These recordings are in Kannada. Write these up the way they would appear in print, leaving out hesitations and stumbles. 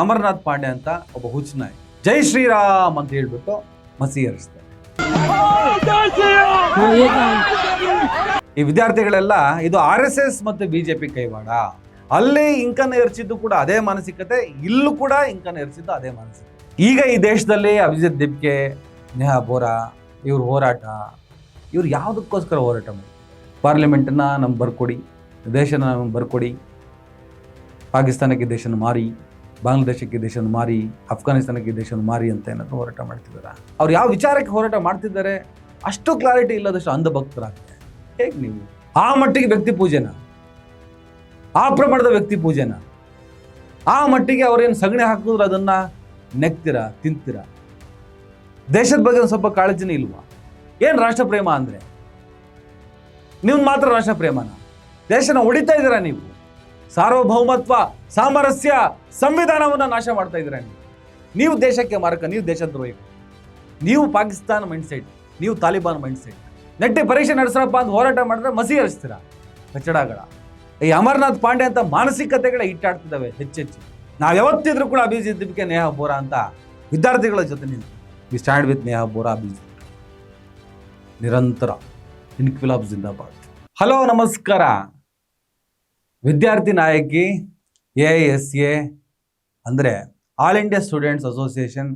ಅಮರನಾಥ್ ಪಾಂಡೆ ಅಂತ ಒಬ್ಬ ಹುಚ್ಚನಾಯಿ ಜೈ ಶ್ರೀರಾಮ್ ಅಂತ ಹೇಳ್ಬಿಟ್ಟು ಮಸಿ ಏರಿಸ್ತಾರೆ. ಈ ವಿದ್ಯಾರ್ಥಿಗಳೆಲ್ಲ ಇದು RSS ಮತ್ತು BJP ಕೈವಾಡ. ಅಲ್ಲಿ ಇಂಕನ್ನು ಏರಿಸಿದ್ದು ಕೂಡ ಅದೇ ಮಾನಸಿಕತೆ, ಇಲ್ಲೂ ಕೂಡ ಇಂಕನ್ನು ಏರಿಸಿದ್ದು ಅದೇ ಮಾನಸಿಕತೆ. ಈಗ ಈ ದೇಶದಲ್ಲಿ ಅಭಿಜಿತ್ ದಿಬ್ಕೆ, ನೇಹಾ ಬೋರಾ ಇವ್ರ ಹೋರಾಟ, ಇವ್ರು ಯಾವುದಕ್ಕೋಸ್ಕರ ಹೋರಾಟ ಮಾಡಿ? ಪಾರ್ಲಿಮೆಂಟನ್ನ ನಮ್ಗೆ ಬರ್ಕೊಡಿ, ದೇಶನ ನಮ್ಗೆ ಬರ್ಕೊಡಿ, ಪಾಕಿಸ್ತಾನಕ್ಕೆ ದೇಶನ ಮಾರಿ, ಬಾಂಗ್ಲಾದೇಶಕ್ಕೆ ದೇಶನ ಮಾರಿ, ಅಫ್ಘಾನಿಸ್ತಾನಕ್ಕೆ ದೇಶನ ಮಾರಿ ಅಂತ ಏನಾದರೂ ಹೋರಾಟ ಮಾಡ್ತಿದ್ದಾರೆ. ಅವ್ರು ಯಾವ ವಿಚಾರಕ್ಕೆ ಹೋರಾಟ ಮಾಡ್ತಿದ್ದಾರೆ ಅಷ್ಟು ಕ್ಲಾರಿಟಿ ಇಲ್ಲದಷ್ಟು ಅಂಧಭಕ್ತರಾಗ್ತಾರೆ. ಹೇಗೆ ನೀವು ಆ ಮಟ್ಟಿಗೆ ವ್ಯಕ್ತಿ ಪೂಜೆನ, ಆ ಪ್ರಮಾಣದ ವ್ಯಕ್ತಿ ಪೂಜೆನ, ಆ ಮಟ್ಟಿಗೆ ಅವ್ರೇನು ಸಗಣಿ ಹಾಕಿದ್ರು ಅದನ್ನ ನೆಕ್ತೀರಾ, ತಿಂತೀರಾ? ದೇಶದ ಬಗ್ಗೆ ಒಂದು ಸ್ವಲ್ಪ ಕಾಳಜಿನೇ ಇಲ್ವಾ? ಏನು ರಾಷ್ಟ್ರ ಪ್ರೇಮ ಅಂದರೆ? ನೀವು ಮಾತ್ರ ರಾಷ್ಟ್ರ ಪ್ರೇಮನ? ದೇಶನ ಹೊಡಿತಾ ಇದ್ದೀರಾ ನೀವು. ಸಾರ್ವಭೌಮತ್ವ, ಸಾಮರಸ್ಯ, ಸಂವಿಧಾನವನ್ನು ನಾಶ ಮಾಡ್ತಾ ಇದ್ದೀರಾ ನೀವು ದೇಶಕ್ಕೆ ಮಾರಕ, ನೀವು ದೇಶದ್ರೋಹಿ, ನೀವು ಪಾಕಿಸ್ತಾನ ಮೈಂಡ್ಸೆಟ್, ನೀವು ತಾಲಿಬಾನ್ ಮೈಂಡ್ಸೆಟ್. ನೆಟ್ಟಿ ಪರೀಕ್ಷೆ ನಡೆಸ್ರಪ್ಪ ಅಂತ ಹೋರಾಟ ಮಾಡಿದ್ರೆ ಮಸಿ ಹರಿಸ್ತೀರಾ ಕಚ್ಚಡಗಳ. ಈ ಅಮರನಾಥ್ ಪಾಂಡೆ ಅಂತ ಮಾನಸಿಕತೆಗಳೇ ಇಟ್ಟಾಡ್ತಿದ್ದಾವೆ ಹೆಚ್ಚೆಚ್ಚು. ನಾವು ಯಾವತ್ತಿದ್ರು ಕೂಡ ಅಭಿಜಿತ್ ದಿಬ್ಕೆ, ನೇಹಾ ಬೋರಾ ಅಂತ ವಿದ್ಯಾರ್ಥಿಗಳ ಜೊತೆ ನಿಂತು we stand with Neha Bora, Abhijit ನಿರಂತರ ಇನ್ಕ್ವಿಲಾಬ್ ಜಿಂದಾಬಾದ್. ಹಲೋ ನಮಸ್ಕಾರ. ವಿದ್ಯಾರ್ಥಿ ನಾಯಕಿ AISA ಅಂದರೆ ಆಲ್ ಇಂಡಿಯಾ ಸ್ಟೂಡೆಂಟ್ಸ್ ಅಸೋಸಿಯೇಷನ್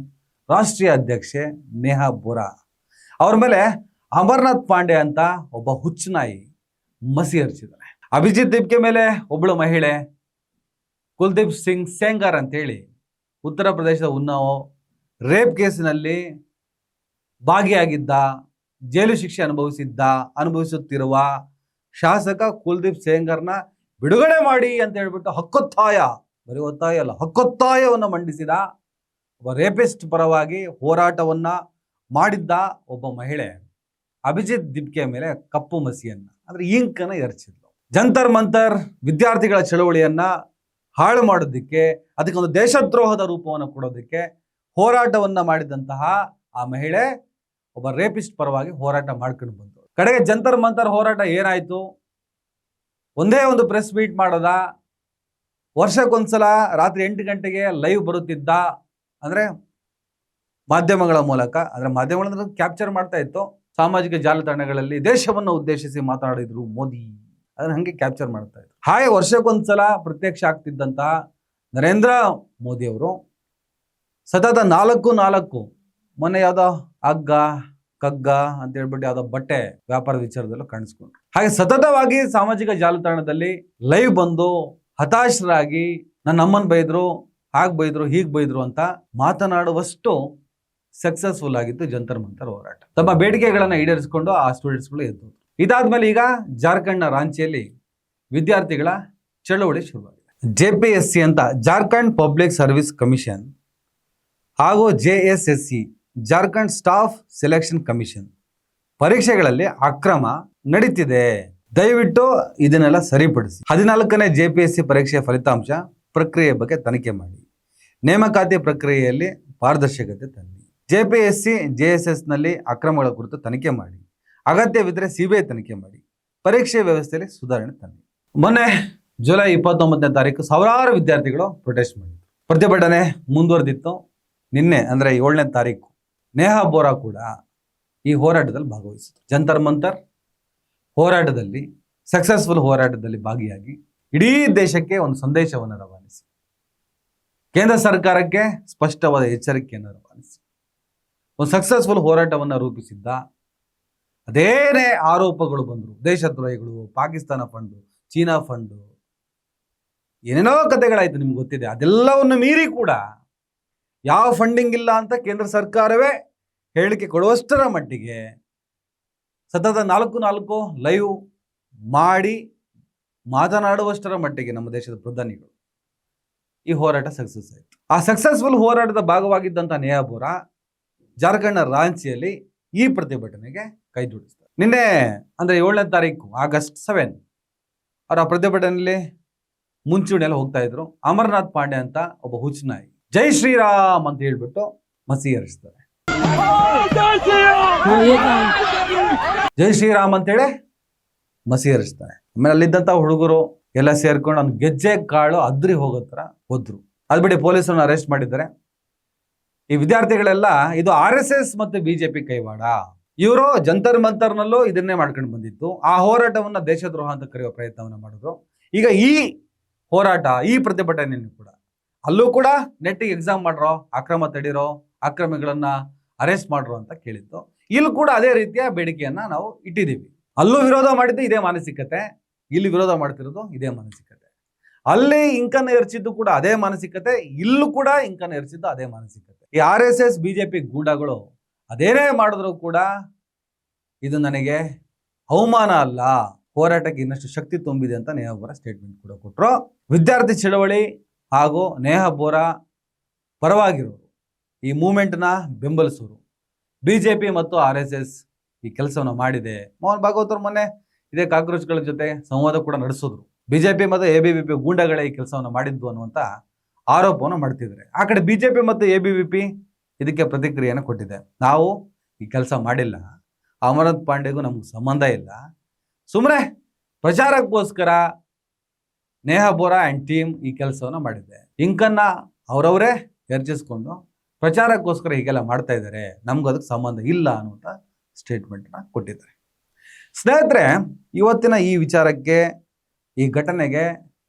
ರಾಷ್ಟ್ರೀಯ ಅಧ್ಯಕ್ಷೆ ನೇಹಾ ಬೋರಾ ಅವ್ರ ಮೇಲೆ ಅಮರನಾಥ್ ಪಾಂಡೆ ಅಂತ ಒಬ್ಬ ಹುಚ್ಚನಾಯಿ ಮಸಿ ಹರಿಸಿದ್ದಾರೆ. ಅಭಿಜಿತ್ ದಿಬ್ಕೆ ಮೇಲೆ ಒಬ್ಬಳು ಮಹಿಳೆ ಕುಲ್ದೀಪ್ ಸಿಂಗ್ ಸೆಂಗಾರ್ ಅಂತೇಳಿ ಉತ್ತರ ಪ್ರದೇಶದ ಉನ್ನಾವೋ ರೇಪ್ ಕೇಸಿನಲ್ಲಿ ಭಾಗಿಯಾಗಿದ್ದ, ಜೈಲು ಶಿಕ್ಷೆ ಅನುಭವಿಸುತ್ತಿರುವ ಶಾಸಕ ಕುಲ್ದೀಪ್ ಸೆಂಗಾರ್ನ ಬಿಡುಗಡೆ ಮಾಡಿ ಅಂತ ಹೇಳ್ಬಿಟ್ಟು ಹಕ್ಕೊತ್ತಾಯ, ಬರೀ ಒತ್ತಾಯ ಅಲ್ಲ, ಹಕ್ಕೊತ್ತಾಯವನ್ನು ಮಂಡಿಸಿದ ಒಬ್ಬ ರೇಪಿಸ್ಟ್ ಪರವಾಗಿ ಹೋರಾಟವನ್ನ ಮಾಡಿದ್ದ ಒಬ್ಬ ಮಹಿಳೆ ಅಭಿಜಿತ್ ದಿಬ್ಕೆ ಮೇಲೆ ಕಪ್ಪು ಮಸಿಯನ್ನ ಅಂದ್ರೆ ಇಂಕನ್ನ ಎರಚಿದ್ಲು. ಜಂತರ್ ಮಂತರ್ ವಿದ್ಯಾರ್ಥಿಗಳ ಚಳವಳಿಯನ್ನ ಹಾಳು ಮಾಡೋದಕ್ಕೆ, ಅದಕ್ಕೊಂದು ದೇಶದ್ರೋಹದ ರೂಪವನ್ನು ಕೊಡೋದಕ್ಕೆ ಹೋರಾಟವನ್ನ ಮಾಡಿದಂತಹ ಆ ಮಹಿಳೆ ಒಬ್ಬ ರೇಪಿಸ್ಟ್ ಪರವಾಗಿ ಹೋರಾಟ ಮಾಡ್ಕೊಂಡು ಬಂತು. ಕಡೆಗೆ ಜಂತರ್ ಮಂತರ್ ಹೋರಾಟ ಏನಾಯ್ತು? ಒಂದೇ ಒಂದು ಪ್ರೆಸ್ ಮೀಟ್ ಮಾಡೋದ, ವರ್ಷಕ್ಕೊಂದ್ಸಲ ರಾತ್ರಿ 8 ಗಂಟೆಗೆ ಲೈವ್ ಬರುತ್ತಿದ್ದ, ಅಂದ್ರೆ ಮಾಧ್ಯಮಗಳ ಮೂಲಕ, ಅಂದ್ರೆ ಮಾಧ್ಯಮಗಳನ್ನ ಕ್ಯಾಪ್ಚರ್ ಮಾಡ್ತಾ ಇತ್ತು, ಸಾಮಾಜಿಕ ಜಾಲತಾಣಗಳಲ್ಲಿ ದೇಶವನ್ನು ಉದ್ದೇಶಿಸಿ ಮಾತಾಡಿದ್ರು ಮೋದಿ, ಅದನ್ನ ಹಂಗೆ ಕ್ಯಾಪ್ಚರ್ ಮಾಡ್ತಾ ಇದ್ರು. ಹಾಗೆ ವರ್ಷಕ್ಕೊಂದ್ಸಲ ಪ್ರತ್ಯಕ್ಷ ಆಗ್ತಿದ್ದಂತಹ ನರೇಂದ್ರ ಮೋದಿ ಅವರು ಸತತ 4 ಮೊನ್ನೆ ಯಾವ್ದೋ ಹಗ್ಗ ಕಗ್ಗ ಅಂತ ಹೇಳ್ಬಿಟ್ಟು ಯಾವ್ದೋ ಬಟ್ಟೆ ವ್ಯಾಪಾರದ ವಿಚಾರದಲ್ಲೂ ಕಾಣಿಸ್ಕೊಂಡ್ರು. ಹಾಗೆ ಸತತವಾಗಿ ಸಾಮಾಜಿಕ ಜಾಲತಾಣದಲ್ಲಿ ಲೈವ್ ಬಂದು ಹತಾಶರಾಗಿ ನನ್ನ ಅಮ್ಮನ್ ಬೈದ್ರು, ಹಾಗೆ ಬೈದ್ರು, ಹೀಗೆ ಬೈದ್ರು ಅಂತ ಮಾತನಾಡುವಷ್ಟು ಸಕ್ಸಸ್ಫುಲ್ ಆಗಿತ್ತು ಜಂತರ್ ಮಂತರ್ ಹೋರಾಟ. ತಮ್ಮ ಬೇಡಿಕೆಗಳನ್ನ ಈಡೇರಿಸಿಕೊಂಡು ಆ ಸ್ಟೂಡೆಂಟ್ಸ್ಗಳು ಎದ್ದು. ಇದಾದ್ಮೇಲೆ ಈಗ ಜಾರ್ಖಂಡ್ನ ರಾಂಚಿಯಲ್ಲಿ ವಿದ್ಯಾರ್ಥಿಗಳ ಚಳವಳಿ ಶುರುವಾಗಿದೆ. JPSC ಅಂತ ಜಾರ್ಖಂಡ್ ಪಬ್ಲಿಕ್ ಸರ್ವಿಸ್ ಕಮಿಷನ್ ಹಾಗೂ JSSC Jharkhand staff selection commission ಪರೀಕ್ಷೆಗಳಲ್ಲಿ ಅಕ್ರಮ ನಡೀತಿದೆ, ದಯವಿಟ್ಟು ಇದನ್ನೆಲ್ಲ ಸರಿಪಡಿಸಿ. 14ನೇ JPSC ಪರೀಕ್ಷೆಯ ಫಲಿತಾಂಶ ಪ್ರಕ್ರಿಯೆ ಬಗ್ಗೆ ತನಿಖೆ ಮಾಡಿ, ನೇಮಕಾತಿ ಪ್ರಕ್ರಿಯೆಯಲ್ಲಿ ಪಾರದರ್ಶಕತೆ ತನ್ನಿ, JPSC JSS ನಲ್ಲಿ ಅಕ್ರಮಗಳ ಕುರಿತು ತನಿಖೆ ಮಾಡಿ, ಅಗತ್ಯವಿದ್ದರೆ CBI ತನಿಖೆ ಮಾಡಿ, ಪರೀಕ್ಷೆ ವ್ಯವಸ್ಥೆಯಲ್ಲಿ ಸುಧಾರಣೆ ತನ್ನಿ. ಮೊನ್ನೆ ಜುಲೈ 29ನೇ ತಾರೀಕು ಸಾವಿರಾರು ವಿದ್ಯಾರ್ಥಿಗಳು ಪ್ರೊಟೆಸ್ಟ್ ಮಾಡಿದ್ರು. ಪ್ರತಿಭಟನೆ ಮುಂದುವರೆದಿತ್ತು. ನಿನ್ನೆ ಅಂದ್ರೆ 7ನೇ ತಾರೀಕು ನೇಹಾ ಬೋರಾ ಕೂಡ ಈ ಹೋರಾಟದಲ್ಲಿ ಭಾಗವಹಿಸಿತು. ಜಂತರ್ ಮಂತರ್ ಹೋರಾಟದಲ್ಲಿ, ಸಕ್ಸಸ್ಫುಲ್ ಹೋರಾಟದಲ್ಲಿ ಭಾಗಿಯಾಗಿ ಇಡೀ ದೇಶಕ್ಕೆ ಒಂದು ಸಂದೇಶವನ್ನು ರವಾನಿಸಿ, ಕೇಂದ್ರ ಸರ್ಕಾರಕ್ಕೆ ಸ್ಪಷ್ಟವಾದ ಎಚ್ಚರಿಕೆಯನ್ನು ರವಾನಿಸಿ ಒಂದು ಸಕ್ಸಸ್ಫುಲ್ ಹೋರಾಟವನ್ನು ರೂಪಿಸಿದ್ದ. ಅದೇನೇ ಆರೋಪಗಳು ಬಂದರು, ದೇಶದ್ರೋಹಿಗಳು, ಪಾಕಿಸ್ತಾನ ಫಂಡು, ಚೀನಾ ಫಂಡು, ಏನೇನೋ ಕಥೆಗಳಾಯ್ತು, ನಿಮ್ಗೆ ಗೊತ್ತಿದೆ. ಅದೆಲ್ಲವನ್ನು ಮೀರಿ ಕೂಡ ಯಾವ ಫಂಡಿಂಗ್ ಇಲ್ಲ ಅಂತ ಕೇಂದ್ರ ಸರ್ಕಾರವೇ ಹೇಳಿಕೆ ಕೊಡುವಷ್ಟರ ಮಟ್ಟಿಗೆ ಸತತ 4 ಲೈವ್ ಮಾಡಿ ಮಾತನಾಡುವಷ್ಟರ ಮಟ್ಟಿಗೆ ನಮ್ಮ ದೇಶದ ಪ್ರಧಾನಿಗಳು ಈ ಹೋರಾಟ ಸಕ್ಸಸ್ ಆಯಿತು. ಆ ಸಕ್ಸಸ್ಫುಲ್ ಹೋರಾಟದ ಭಾಗವಾಗಿದ್ದಂಥ ನೇಹಾ ಬೋರಾ ಜಾರ್ಖಂಡ್ನ ರಾಂಚಿಯಲ್ಲಿ ಈ ಪ್ರತಿಭಟನೆಗೆ ಕೈ ಜೋಡಿಸ್ತಾರೆ. ನಿನ್ನೆ ಅಂದ್ರೆ 7ನೇ ತಾರೀಕು August 7 ಅವರ ಪ್ರತಿಭಟನೆಯಲ್ಲಿ ಮುಂಚೂಣಿಯಲ್ಲಿ ಹೋಗ್ತಾ ಇದ್ರು. ಅಮರನಾಥ್ ಪಾಂಡೆ ಅಂತ ಒಬ್ಬ ಹುಚ್ಚನಾಯಿ ಜೈ ಶ್ರೀರಾಮ್ ಅಂತ ಹೇಳ್ಬಿಟ್ಟು ಮಸಿ ಹರಿಸ್ತಾರೆ. ಜೈ ಶ್ರೀರಾಮ್ ಅಂತೇಳಿ ಮಸಿ ಹರಿಸ್ತಾರೆ. ಆಮೇಲೆ ಅಲ್ಲಿದ್ದಂಥ ಹುಡುಗರು ಎಲ್ಲ ಸೇರ್ಕೊಂಡು ಅವ್ನು ಗೆಜ್ಜೆ ಕಾಳು ಅದ್ರಿ ಹೋಗೋ ಥರ ಹೋದ್ರು. ಅದು ಬಿಡಿ, ಪೊಲೀಸರನ್ನು ಅರೆಸ್ಟ್ ಮಾಡಿದ್ದಾರೆ. ಈ ವಿದ್ಯಾರ್ಥಿಗಳೆಲ್ಲ ಇದು RSS ಮತ್ತು ಬಿಜೆಪಿ ಕೈವಾಡ. ಇವರು ಜಂತರ್ ಮಂತರ್ನಲ್ಲೂ ಇದನ್ನೇ ಮಾಡ್ಕೊಂಡು ಬಂದಿತ್ತು. ಆ ಹೋರಾಟವನ್ನ ದೇಶದ್ರೋಹ ಅಂತ ಕರೆಯುವ ಪ್ರಯತ್ನವನ್ನ ಮಾಡಿದ್ರು. ಈಗ ಈ ಹೋರಾಟ, ಈ ಪ್ರತಿಭಟನೆಯನ್ನು ಕೂಡ ಅಲ್ಲೂ ಕೂಡ ನೆಟ್ಟಿಗೆ ಎಕ್ಸಾಮ್ ಮಾಡ್ರೋ, ಅಕ್ರಮ ತಡೀರೋ, ಅಕ್ರಮಿಗಳನ್ನ ಅರೆಸ್ಟ್ ಮಾಡ್ರೋ ಅಂತ ಕೇಳಿತ್ತು. ಇಲ್ಲಿ ಕೂಡ ಅದೇ ರೀತಿಯ ಬೇಡಿಕೆಯನ್ನ ನಾವು ಇಟ್ಟಿದ್ದೀವಿ. ಅಲ್ಲೂ ವಿರೋಧ ಮಾಡಿದ್ದು ಇದೇ ಮಾನಸಿಕತೆ, ಇಲ್ಲಿ ವಿರೋಧ ಮಾಡ್ತಿರೋದು ಇದೇ ಮಾನಸಿಕತೆ. ಅಲ್ಲಿ ಇಂಕನ್ನು ಎರಚಿದ್ದು ಕೂಡ ಅದೇ ಮಾನಸಿಕತೆ, ಇಲ್ಲೂ ಕೂಡ ಇಂಕನ್ನು ಎರಚಿದ್ದು ಅದೇ ಮಾನಸಿಕತೆ. ಈ RSS ಬಿಜೆಪಿ ಗೂಂಡಾಗಳು ಅದೇನೇ ಮಾಡಿದ್ರು ಕೂಡ ಇದು ನನಗೆ ಅವಮಾನ ಅಲ್ಲ, ಹೋರಾಟಕ್ಕೆ ಇನ್ನಷ್ಟು ಶಕ್ತಿ ತುಂಬಿದೆ ಅಂತ ನೇಹಾ ಬೋರಾ ಸ್ಟೇಟ್ಮೆಂಟ್ ಕೂಡ ಕೊಟ್ಟರು. ವಿದ್ಯಾರ್ಥಿ ಚಳವಳಿ ಹಾಗೂ ನೇಹಾ ಬೋರಾ ಪರವಾಗಿರೋರು, ಈ ಮೂವ್ಮೆಂಟ್ನ ಬೆಂಬಲಿಸೋರು, ಬಿಜೆಪಿ ಮತ್ತು RSS ಈ ಕೆಲಸವನ್ನು ಮಾಡಿದೆ. ಮೋಹನ್ ಭಾಗವತ್ ಅವರು ಮೊನ್ನೆ ಇದೇ ಕಾಕ್ರೋಚ್ಗಳ ಜೊತೆ ಸಂವಾದ ಕೂಡ ನಡೆಸಿದ್ರು. ಬಿಜೆಪಿ ಮತ್ತು ABVP ಗೂಂಡಾಗಳೇ ಈ ಕೆಲಸವನ್ನು ಮಾಡಿದ್ದು ಅನ್ನುವಂಥ ಆರೋಪವನ್ನು ಮಾಡ್ತಿದ್ದಾರೆ. ಆ ಕಡೆ ಬಿಜೆಪಿ ಮತ್ತು ABVP ಇದಕ್ಕೆ ಪ್ರತಿಕ್ರಿಯೆಯನ್ನು ಕೊಟ್ಟಿದೆ. ನಾವು ಈ ಕೆಲಸ ಮಾಡಿಲ್ಲ, ಅಮರನಾಥ್ ಪಾಂಡೆಗೂ ನಮ್ಗೆ ಸಂಬಂಧ ಇಲ್ಲ, ಸುಮ್ಮನೆ ಪ್ರಚಾರಕ್ಕೋಸ್ಕರ ನೇಹಾ ಬೋರಾ ಆ್ಯಂಡ್ ಟೀಮ್ ಈ ಕೆಲಸವನ್ನು ಮಾಡಿದೆ. ಇಂಕನ್ನ ಅವರವರೇ ಎರಚಿಸ್ಕೊಂಡು ಪ್ರಚಾರಕ್ಕೋಸ್ಕರ ಹೀಗೆಲ್ಲ ಮಾಡ್ತಾ ಇದ್ದಾರೆ, ನಮ್ಗೆ ಅದಕ್ಕೆ ಸಂಬಂಧ ಇಲ್ಲ ಅನ್ನುವಂಥ ಸ್ಟೇಟ್ಮೆಂಟ್ನ ಕೊಟ್ಟಿದ್ದಾರೆ. ಸ್ನೇಹಿತರೆ, ಇವತ್ತಿನ ಈ ವಿಚಾರಕ್ಕೆ, ಈ ಘಟನೆಗೆ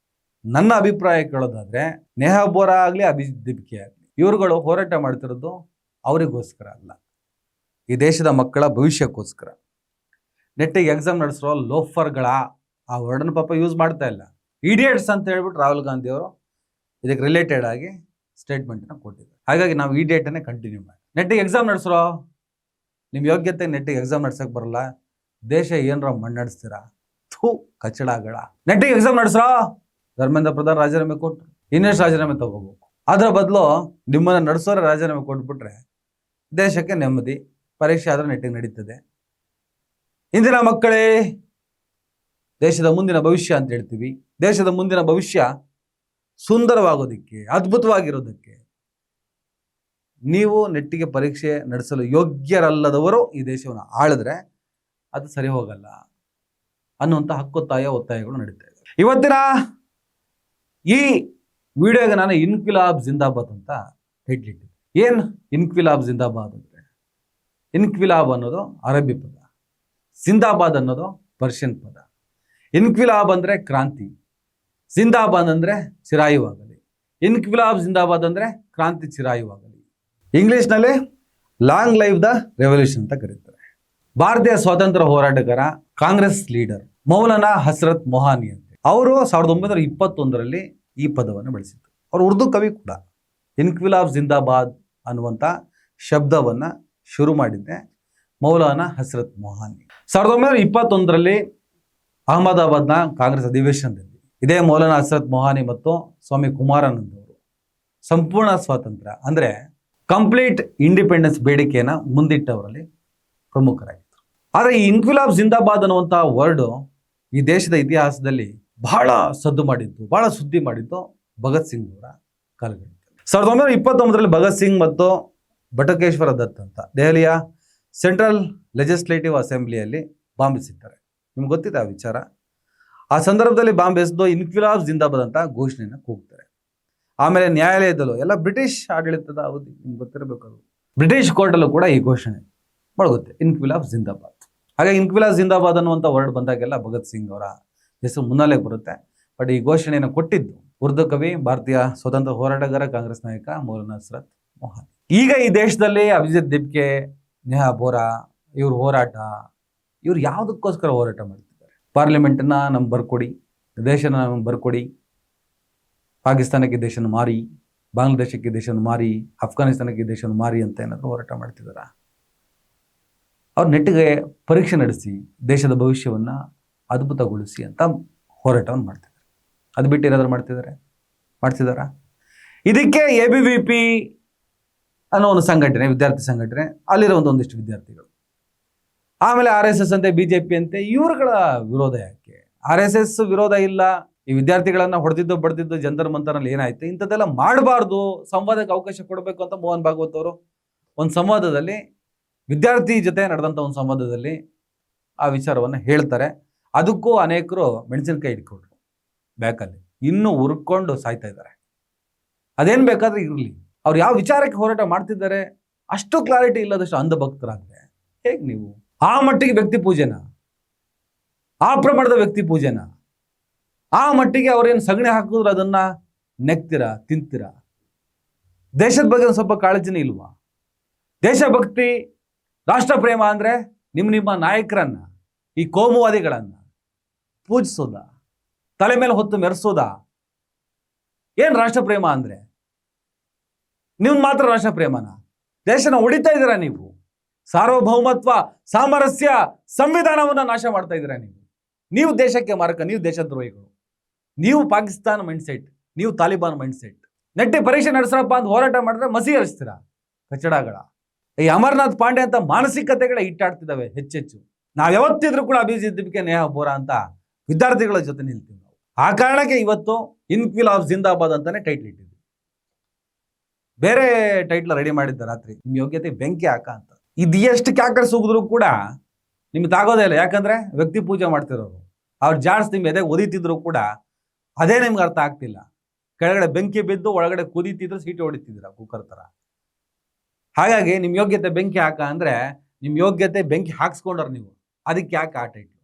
ನನ್ನ ಅಭಿಪ್ರಾಯ ಕೇಳೋದಾದ್ರೆ, ನೇಹಾ ಬೋರಾ ಆಗಲಿ ಅಭಿದೀಪ್ಗೆ ಆಗಲಿ, ಇವರುಗಳು ಹೋರಾಟ ಮಾಡ್ತಿರೋದು ಅವರಿಗೋಸ್ಕರ ಅಲ್ಲ, ಈ ದೇಶದ ಮಕ್ಕಳ ಭವಿಷ್ಯಕ್ಕೋಸ್ಕರ. ನೆಟ್ಟಿಗೆ ಎಕ್ಸಾಮ್ ನಡೆಸಿರೋ ಲೋಫರ್ಗಳ ಆ ವರ್ಡನ್ ಪಾಪ ಯೂಸ್ ಮಾಡ್ತಾ ಇಲ್ಲ, ಇಡಿಯಟ್ಸ್ ಅಂತ ಹೇಳ್ಬಿಟ್ಟು ರಾಹುಲ್ ಗಾಂಧಿ ಅವರು ಇದಕ್ಕೆ ರಿಲೇಟೆಡ್ ಆಗಿ ಸ್ಟೇಟ್ಮೆಂಟ್ನ ಕೊಟ್ಟಿದ್ದಾರೆ. ಹಾಗಾಗಿ ನಾವು ಈ ಡೇಟನ್ನೇ ಕಂಟಿನ್ಯೂ ಮಾಡಿ. ನೆಟ್ಟಿಗೆ ಎಕ್ಸಾಮ್ ನಡೆಸಿರೋ, ನಿಮ್ಮ ಯೋಗ್ಯತೆ ನೆಟ್ಟಿಗೆ ಎಕ್ಸಾಮ್ ನಡ್ಸಕ್ಕೆ ಬರಲ್ಲ, ದೇಶ ಏನರ ಮಣ್ಣಡಿಸ್ತೀರಾ, ಥೂ ಕಚಡಗಳ. ನೆಟ್ಟಿಗೆ ಎಕ್ಸಾಮ್ ನಡೆಸ್ರೋ, ಧರ್ಮೇಂದ್ರ ಪ್ರಧಾನ್ ರಾಜೀನಾಮೆ ಕೊಟ್ಟರು, ಇನ್ನೆಷ್ಟು ರಾಜೀನಾಮೆ ತಗೋಬೇಕು. ಅದರ ಬದಲು ನಿಮ್ಮನ್ನು ನಡೆಸೋರೆ ರಾಜೀನಾಮೆ ಕೊಟ್ಬಿಟ್ರೆ ದೇಶಕ್ಕೆ ನೆಮ್ಮದಿ. ಪರೀಕ್ಷೆ ಆದ್ರೆ ನೆಟ್ಟಿಗೆ ನಡೀತದೆ. ಇಂದಿನ ಮಕ್ಕಳೇ ದೇಶದ ಮುಂದಿನ ಭವಿಷ್ಯ ಅಂತ ಹೇಳ್ತೀವಿ. ದೇಶದ ಮುಂದಿನ ಭವಿಷ್ಯ ಸುಂದರವಾಗೋದಕ್ಕೆ, ಅದ್ಭುತವಾಗಿರೋದಕ್ಕೆ ನೀವು ನೆಟ್ಟಿಗೆ ಪರೀಕ್ಷೆ ನಡೆಸಲು ಯೋಗ್ಯರಲ್ಲದವರು ಈ ದೇಶವನ್ನು ಆಳಿದ್ರೆ ಅದು ಸರಿ ಹೋಗಲ್ಲ ಅನ್ನುವಂಥ ಹಕ್ಕೊತ್ತಾಯ ಒತ್ತಾಯಗಳು ನಡೀತಾ ಇದೆ. ಇವತ್ತಿನ ಈ ವಿಡಿಯೋಗೆ ನಾನು ಇನ್ಕ್ವಿಲಾಬ್ ಜಿಂದಾಬಾದ್ ಅಂತ ಟೈಟ್ಲ್ ಇಟ್ಟಿದ್ದೆ. ಏನು ಇನ್ಕ್ವಿಲಾಬ್ ಜಿಂದಾಬಾದ್ ಅಂದರೆ, ಇನ್ಕ್ವಿಲಾಬ್ ಅನ್ನೋದು ಅರಬ್ಬಿ ಪದ, ಜಿಂದಾಬಾದ್ ಅನ್ನೋದು ಪರ್ಷಿಯನ್ ಪದ. ಇನ್ಕ್ವಿಲಾಬ್ ಅಂದರೆ ಕ್ರಾಂತಿ, ಜಿಂದಾಬಾದ್ ಅಂದರೆ ಚಿರಾಯುವಾಗಲಿ. ಇನ್ಕ್ವಿಲಾಬ್ ಜಿಂದಾಬಾದ್ ಅಂದರೆ ಕ್ರಾಂತಿ ಚಿರಾಯುವಾಗಲಿ. ಇಂಗ್ಲಿಷ್ನಲ್ಲಿ ಲಾಂಗ್ ಲೈವ್ ದ ರೆವಲ್ಯೂಷನ್ ಅಂತ ಕರೀತಾರೆ. ಭಾರತೀಯ ಸ್ವಾತಂತ್ರ್ಯ ಹೋರಾಟಗಾರ, ಕಾಂಗ್ರೆಸ್ ಲೀಡರ್ ಮೌಲಾನಾ ಹಸ್ರತ್ ಮೊಹಾನಿ ಅಂತ ಅವರು 1921ರಲ್ಲಿ ಈ ಪದವನ್ನು ಬಳಸಿದ್ರು. ಅವರು ಉರ್ದು ಕವಿ ಕೂಡ. ಇನ್ಕ್ವಿಲಾಬ್ ಜಿಂದಾಬಾದ್ ಅನ್ನುವಂಥ ಶಬ್ದವನ್ನು ಶುರು ಮಾಡಿದ್ದೆ ಮೌಲಾನಾ ಹಸ್ರತ್ ಮೊಹಾನಿ. 1921ರಲ್ಲಿ ಅಹಮದಾಬಾದ್ನ ಕಾಂಗ್ರೆಸ್ ಅಧಿವೇಶನದಲ್ಲಿ ಇದೇ ಮೌಲಾನಾ ಹಸ್ರತ್ ಮೊಹಾನಿ ಮತ್ತು ಸ್ವಾಮಿ ಕುಮಾರಾನಂದ್ ಅವರು ಸಂಪೂರ್ಣ ಸ್ವಾತಂತ್ರ್ಯ ಅಂದರೆ ಕಂಪ್ಲೀಟ್ ಇಂಡಿಪೆಂಡೆನ್ಸ್ ಬೇಡಿಕೆಯನ್ನು ಮುಂದಿಟ್ಟವರಲ್ಲಿ ಪ್ರಮುಖರಾಗಿದ್ದರು. ಆದರೆ ಈ ಇನ್ಕ್ವಿಲಾಬ್ ಜಿಂದಾಬಾದ್ ಅನ್ನುವಂಥ ವರ್ಡು ಈ ದೇಶದ ಇತಿಹಾಸದಲ್ಲಿ ಬಹಳ ಸದ್ದು ಮಾಡಿದ್ದು, ಬಹಳ ಸುದ್ದಿ ಮಾಡಿದ್ದು ಭಗತ್ ಸಿಂಗ್ ಅವರ ಕಾಲಘಟ್ಟದಲ್ಲಿ. 1929ರಲ್ಲಿ ಭಗತ್ ಸಿಂಗ್ ಮತ್ತು ಬಟುಕೇಶ್ವರ ದತ್ ಅಂತ ದೆಹಲಿಯ ಸೆಂಟ್ರಲ್ ಲೆಜಿಸ್ಲೇಟಿವ್ ಅಸೆಂಬ್ಲಿಯಲ್ಲಿ ಬಾಂಬ್ ಎಸೆತಾರೆ. ನಿಮ್ಗೆ ಗೊತ್ತಿದೆ ಆ ವಿಚಾರ. ಆ ಸಂದರ್ಭದಲ್ಲಿ ಬಾಂಬ್ ಎಸೆದು ಇನ್ಕ್ವಿಲಾಬ್ ಜಿಂದಾಬಾದ್ ಅಂತ ಘೋಷಣೆಯನ್ನು ಕೂಗ್ತಾರೆ. ಆಮೇಲೆ ನ್ಯಾಯಾಲಯದಲ್ಲೂ ಎಲ್ಲ ಬ್ರಿಟಿಷ್ ಆಡಳಿತದ ಅವಧಿ, ನಿಮ್ಗೆ ಗೊತ್ತಿರಬೇಕು, ಅದು ಬ್ರಿಟಿಷ್ ಕೋರ್ಟಲ್ಲೂ ಕೂಡ ಈ ಘೋಷಣೆ ಬಳಗುತ್ತೆ, ಇನ್ಕ್ವಿಲಾಬ್ ಜಿಂದಾಬಾದ್. ಹಾಗೆ ಇನ್ಕ್ವಿಲಾಬ್ ಜಿಂದಾಬಾದ್ ಅನ್ನುವಂಥ ವರ್ಡ್ ಬಂದಾಗೆಲ್ಲ ಭಗತ್ ಸಿಂಗ್ ಅವರ ಹೆಸರು ಮುನ್ನೆಲೆಗೆ ಬರುತ್ತೆ. ಬಟ್ ಈ ಘೋಷಣೆಯನ್ನು ಕೊಟ್ಟಿದ್ದು ಉರ್ದು ಕವಿ, ಭಾರತೀಯ ಸ್ವತಂತ್ರ ಹೋರಾಟಗಾರ, ಕಾಂಗ್ರೆಸ್ ನಾಯಕ ಮೌಲಾನಾ ಹಸ್ರತ್ ಮೊಹಾನಿ. ಈಗ ಈ ದೇಶದಲ್ಲಿ ಅಭಿಜಿತ್ ದಿಬ್ಕೆ, ನೇಹಾ ಬೋರಾ ಇವ್ರ ಹೋರಾಟ, ಇವ್ರು ಯಾವುದಕ್ಕೋಸ್ಕರ ಹೋರಾಟ ಮಾಡ್ತಿದ್ದಾರೆ? ಪಾರ್ಲಿಮೆಂಟನ್ನ ನಮ್ಗೆ ಬರ್ಕೊಡಿ, ದೇಶನ ನಮ್ಗೆ ಬರ್ಕೊಡಿ, ಪಾಕಿಸ್ತಾನಕ್ಕೆ ದೇಶನ ಮಾರಿ, ಬಾಂಗ್ಲಾದೇಶಕ್ಕೆ ದೇಶನ ಮಾರಿ, ಅಫ್ಘಾನಿಸ್ತಾನಕ್ಕೆ ದೇಶನ ಮಾರಿ ಅಂತ ಏನಾದರೂ ಹೋರಾಟ ಮಾಡ್ತಿದ್ದಾರಾ? ಅವ್ರು ನೆಟ್ಟಿಗೆ ಪರೀಕ್ಷೆ ನಡೆಸಿ ದೇಶದ ಭವಿಷ್ಯವನ್ನು ಅದ್ಭುತಗೊಳಿಸಿ ಅಂತ ಹೋರಾಟವನ್ನು ಮಾಡ್ತಿದ್ದಾರೆ. ಅದು ಬಿಟ್ಟು ಏನಾದರೂ ಮಾಡ್ತಿದ್ದಾರಾ? ಇದಕ್ಕೆ ABVP ಅನ್ನೋ ಒಂದು ಸಂಘಟನೆ, ವಿದ್ಯಾರ್ಥಿ ಸಂಘಟನೆ, ಅಲ್ಲಿರೋ ಒಂದಿಷ್ಟು ವಿದ್ಯಾರ್ಥಿಗಳು, ಆಮೇಲೆ RSS ಅಂತೆ, BJP ಅಂತೆ, ಇವರುಗಳ ವಿರೋಧ ಯಾಕೆ? RSS ವಿರೋಧ ಇಲ್ಲ, ಈ ವಿದ್ಯಾರ್ಥಿಗಳನ್ನ ಹೊಡೆದಿದ್ದು ಬಡ್ದಿದ್ದು ಜಂತರ್ ಮಂತರ್ನಲ್ಲಿ ಏನಾಯ್ತು, ಇಂಥದ್ದೆಲ್ಲ ಮಾಡಬಾರ್ದು, ಸಂವಾದಕ್ಕೆ ಅವಕಾಶ ಕೊಡಬೇಕು ಅಂತ ಮೋಹನ್ ಭಾಗವತ್ ಅವರು ಒಂದು ಸಂವಾದದಲ್ಲಿ, ವಿದ್ಯಾರ್ಥಿ ಜೊತೆ ನಡೆದಂಥ ಒಂದು ಸಂವಾದದಲ್ಲಿ ಆ ವಿಚಾರವನ್ನು ಹೇಳ್ತಾರೆ. ಅದಕ್ಕೂ ಅನೇಕರು ಮೆಣಸಿನಕಾಯಿ ಇಟ್ಕೊಂಡ್ರು ಬ್ಯಾಕಲ್ಲಿ, ಇನ್ನೂ ಉರ್ಕೊಂಡು ಸಾಯ್ತಾ ಇದ್ದಾರೆ. ಅದೇನು ಬೇಕಾದ್ರೆ ಇರಲಿ, ಅವ್ರು ಯಾವ ವಿಚಾರಕ್ಕೆ ಹೋರಾಟ ಮಾಡ್ತಿದ್ದಾರೆ ಅಷ್ಟು ಕ್ಲಾರಿಟಿ ಇಲ್ಲದಷ್ಟು ಅಂಧಭಕ್ತರಾದ್ರೆ ಹೇಗೆ ನೀವು? ಆ ಮಟ್ಟಿಗೆ ವ್ಯಕ್ತಿ ಪೂಜೆನ, ಆ ಪ್ರಮಾಣದ ವ್ಯಕ್ತಿ ಪೂಜೆನ, ಆ ಮಟ್ಟಿಗೆ ಅವ್ರೇನು ಸಗಣಿ ಹಾಕಿದ್ರು ಅದನ್ನ ನೆಕ್ತೀರಾ, ತಿಂತೀರಾ? ದೇಶದ ಬಗ್ಗೆ ಒಂದು ಸ್ವಲ್ಪ ಕಾಳಜಿನೇ ಇಲ್ವಾ? ದೇಶಭಕ್ತಿ, ರಾಷ್ಟ್ರ ಪ್ರೇಮ ಅಂದ್ರೆ ನಿಮ್ಮ ನಾಯಕರನ್ನ, ಈ ಕೋಮುವಾದಿಗಳನ್ನ ಪೂಜಿಸೋದ, ತಲೆ ಮೇಲೆ ಹೊತ್ತು ಮೆರೆಸೋದ? ಏನ್ ರಾಷ್ಟ್ರ ಪ್ರೇಮ ಅಂದ್ರೆ? ನೀವು ಮಾತ್ರ ರಾಷ್ಟ್ರ ಪ್ರೇಮನ? ದೇಶನ ಹೊಡಿತಾ ಇದ್ದೀರಾ ನೀವು. ಸಾರ್ವಭೌಮತ್ವ, ಸಾಮರಸ್ಯ, ಸಂವಿಧಾನವನ್ನ ನಾಶ ಮಾಡ್ತಾ ಇದ್ದೀರಾ ನೀವು ದೇಶಕ್ಕೆ ಮಾರಕ, ನೀವು ದೇಶದ್ರೋಹಿಗಳು, ನೀವು ಪಾಕಿಸ್ತಾನ ಮೈಂಡ್ಸೆಟ್, ನೀವು ತಾಲಿಬಾನ್ ಮೈಂಡ್ಸೆಟ್. ನೆಟ್ಟಿ ಪರೀಕ್ಷೆ ನಡೆಸ್ರಪ್ಪ ಅಂತ ಹೋರಾಟ ಮಾಡಿದ್ರೆ ಮಸಿ ಹರಿಸ್ತೀರಾ ಕಚಡಗಳ. ಈ ಅಮರ್ನಾಥ್ ಪಾಂಡೆ ಅಂತ ಮಾನಸಿಕತೆಗಳೇ ಇಟ್ಟಾಡ್ತಿದ್ದಾವೆ ಹೆಚ್ಚೆಚ್ಚು. ನಾವ್ ಯಾವತ್ತಿದ್ರು ಕೂಡ ಅಭಿಜಿದ್ದಿಗೆ ನೇಹಾ ಬೋರಾ ಅಂತ ವಿದ್ಯಾರ್ಥಿಗಳ ಜೊತೆ ನಿಲ್ತೀವಿ ನಾವು. ಆ ಕಾರಣಕ್ಕೆ ಇವತ್ತು ಇನ್ಕ್ವಿಲಾಬ್ ಜಿಂದಾಬಾದ್ ಅಂತಾನೆ ಟೈಟ್ಲ್ ಇಟ್ಟಿದ್ವಿ. ಬೇರೆ ಟೈಟ್ಲ್ ರೆಡಿ ಮಾಡಿದ್ದ ರಾತ್ರಿ, ನಿಮ್ ಯೋಗ್ಯತೆ ಬೆಂಕಿ ಹಾಕ ಅಂತ. ಇದು ಎಷ್ಟು ಕ್ಯಾಕರ್ ಸುಗಿದ್ರು ಕೂಡ ನಿಮ್ಗೆ ತಾಗೋದೇ ಇಲ್ಲ. ಯಾಕಂದ್ರೆ ವ್ಯಕ್ತಿ ಪೂಜೆ ಮಾಡ್ತಿರೋರು, ಅವ್ರ ಜಾಡ್ಸ್ ನಿಮ್ ಎದೆ ಒದಿತಿದ್ರು ಕೂಡ ಅದೇ ನಿಮ್ಗೆ ಅರ್ಥ ಆಗ್ತಿಲ್ಲ. ಕೆಳಗಡೆ ಬೆಂಕಿ ಬಿದ್ದು ಒಳಗಡೆ ಕುದೀತಿದ್ರು, ಸೀಟು ಹೊಡಿತಿದ್ರ ಕುಕ್ಕರ್ ತರ. ಹಾಗಾಗಿ ನಿಮ್ ಯೋಗ್ಯತೆ ಬೆಂಕಿ ಹಾಕ ಅಂದ್ರೆ ನಿಮ್ ಯೋಗ್ಯತೆ ಬೆಂಕಿ ಹಾಕ್ಸ್ಕೊಂಡ್ರ ನೀವು. ಅದಕ್ಕೆ ಯಾಕೆ ಆ ಟೈಟ್ಲು?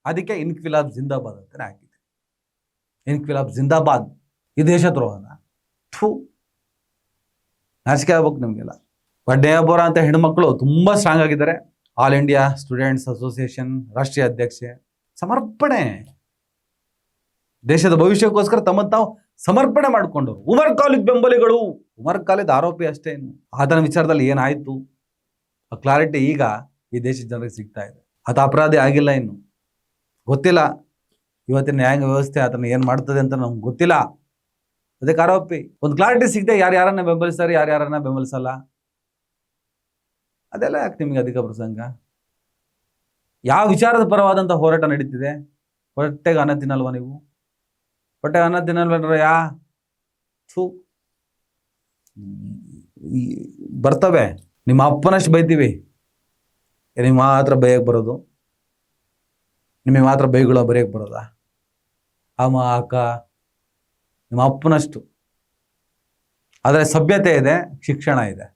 ಅದಕ್ಕೆ ಇನ್ಕ್ವಿಲಾಬ್ ಜಿಂದಾಬಾದ್ ಅಂತಾನೆ ಹಾಕಿದ್ವಿ. ಇನ್ಕ್ವಿಲಾಬ್ ಜಿಂದಾಬಾದ್, ಈ ದೇಶದ್ರೋಹನ ಥೂ, ನಾಚಿಕೆ ಆಗ್ಬೇಕು ನಿಮ್ಗೆಲ್ಲ. ನೇಹಾ ಬೋರಾ ಅಂತ ಹೆಣ್ಮಕ್ಳು ತುಂಬಾ ಸ್ಟ್ರಾಂಗ್ ಆಗಿದ್ದಾರೆ. ಆಲ್ ಇಂಡಿಯಾ ಸ್ಟೂಡೆಂಟ್ಸ್ ಅಸೋಸಿಯೇಷನ್ ರಾಷ್ಟ್ರೀಯ ಅಧ್ಯಕ್ಷೆ, ಸಮರ್ಪಣೆ, ದೇಶದ ಭವಿಷ್ಯಕ್ಕೋಸ್ಕರ ತಮ್ಮನ್ನು ತಾವು ಸಮರ್ಪಣೆ ಮಾಡಿಕೊಂಡವರು. ಉಮರ್ ಖಾಲಿದ್ ಬೆಂಬಲಿಗಳು. ಉಮರ್ ಖಾಲಿದ್ ಆರೋಪಿ ಅಷ್ಟೇ, ಇನ್ನು ಆತನ ವಿಚಾರದಲ್ಲಿ ಏನಾಯ್ತು ಆ ಕ್ಲಾರಿಟಿ ಈಗ ಈ ದೇಶದ ಜನರಿಗೆ ಸಿಗ್ತಾ ಇದೆ. ಆತ ಅಪರಾಧಿ ಆಗಿಲ್ಲ, ಇನ್ನು ಗೊತ್ತಿಲ್ಲ. ಇವತ್ತಿನ ನ್ಯಾಯಾಂಗ ವ್ಯವಸ್ಥೆ ಆತನ ಏನ್ ಮಾಡ್ತದೆ ಅಂತ ನಮ್ಗೆ ಗೊತ್ತಿಲ್ಲ. ಅದಕ್ಕೆ ಆರೋಪಿ. ಒಂದು ಕ್ಲಾರಿಟಿ ಸಿಗದೆ ಯಾರ್ಯಾರನ್ನ ಬೆಂಬಲಿಸ್ತಾರೆ, ಯಾರ್ಯಾರನ್ನ ಬೆಂಬಲಿಸಲ್ಲ, ಅದೆಲ್ಲ ಯಾಕೆ ನಿಮ್ಗೆ ಅಧಿಕ ಪ್ರಸಂಗ? ಯಾವ ವಿಚಾರದ ಪರವಾದಂಥ ಹೋರಾಟ ನಡೀತಿದೆ? ಹೊಟ್ಟೆಗೆ ಅನ್ನ ತಿನ್ನಲ್ವ ನೀವು? ಹೊಟ್ಟೆಗೆ ಅನ್ನ ತಿನ್ನಲ್ವ? ಬರ್ತವೆ, ನಿಮ್ಮ ಅಪ್ಪನಷ್ಟು ಬೈತೀವಿ, ನಿಮಗೆ ಮಾತ್ರ ಬೈಯಕ್ಕೆ ಬರೋದು? ನಿಮಗೆ ಮಾತ್ರ ಬೈಗಳು ಬರೆಯಕ್ಕೆ ಬರೋದಾ? ಅಮ್ಮ ಅಕ್ಕ ನಿಮ್ಮ ಅಪ್ಪನಷ್ಟು. ಆದರೆ ಸಭ್ಯತೆ ಇದೆ, ಶಿಕ್ಷಣ ಇದೆ,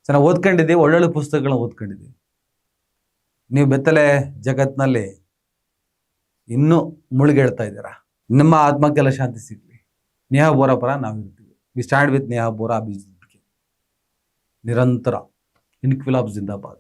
ಚೆನ್ನಾಗಿ ಓದ್ಕೊಂಡಿದ್ದೀವಿ, ಒಳ್ಳೊಳ್ಳೆ ಪುಸ್ತಕಗಳನ್ನ ಓದ್ಕೊಂಡಿದ್ದೀವಿ. ನೀವು ಬೆತ್ತಲೆ ಜಗತ್ತಿನಲ್ಲಿ ಇನ್ನೂ ಮುಳುಗೇಳ್ತಾ ಇದ್ದೀರಾ. ನಿಮ್ಮ ಆತ್ಮಕ್ಕೆಲ್ಲ ಶಾಂತಿ ಸಿಗಲಿ. ನೇಹಾ ಬೋರಾ ಪರ ನಾವಿರ್ತೀವಿ. We stand with Neha Bora, ನಿರಂತರ. ಇನ್ಕ್ವಿಲಾಬ್ ಜಿಂದಾಬಾದ್.